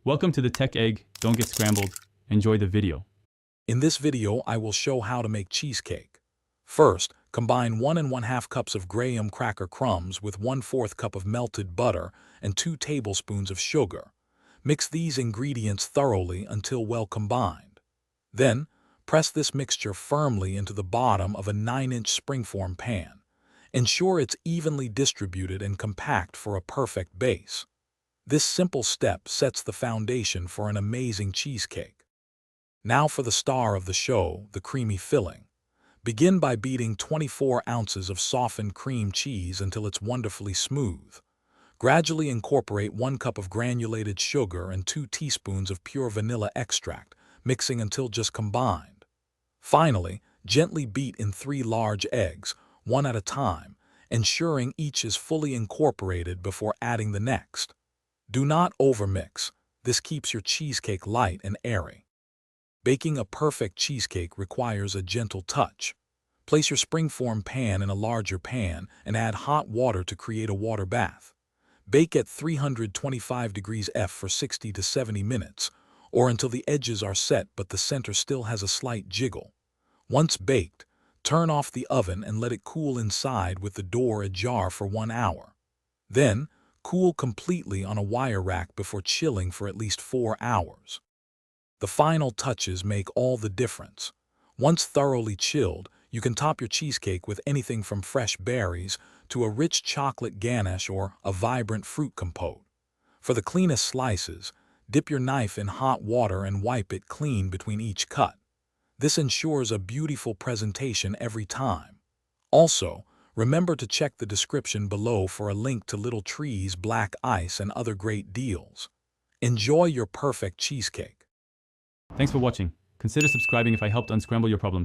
Welcome to the Tech Egg. Don't get scrambled. Enjoy the video. In this video, I will show how to make cheesecake. First, combine 1 1/2 cups of graham cracker crumbs with 1/4 cup of melted butter and 2 tablespoons of sugar. Mix these ingredients thoroughly until well combined. Then, press this mixture firmly into the bottom of a 9-inch springform pan. Ensure it's evenly distributed and compact for a perfect base. This simple step sets the foundation for an amazing cheesecake. Now for the star of the show, the creamy filling. Begin by beating 24 ounces of softened cream cheese until it's wonderfully smooth. Gradually incorporate 1 cup of granulated sugar and 2 teaspoons of pure vanilla extract, mixing until just combined. Finally, gently beat in 3 large eggs, one at a time, ensuring each is fully incorporated before adding the next. Do not overmix. This keeps your cheesecake light and airy. Baking a perfect cheesecake requires a gentle touch. Place your springform pan in a larger pan and add hot water to create a water bath. Bake at 325 degrees F for 60 to 70 minutes, or until the edges are set but the center still has a slight jiggle. Once baked, turn off the oven and let it cool inside with the door ajar for 1 hour. Then, cool completely on a wire rack before chilling for at least 4 hours. The final touches make all the difference. Once thoroughly chilled, you can top your cheesecake with anything from fresh berries to a rich chocolate ganache or a vibrant fruit compote. For the cleanest slices, dip your knife in hot water and wipe it clean between each cut. This ensures a beautiful presentation every time. Also, remember to check the description below for a link to Little Tree's black ice and other great deals. Enjoy your perfect cheesecake. Thanks for watching. Consider subscribing if I helped unscramble your problems.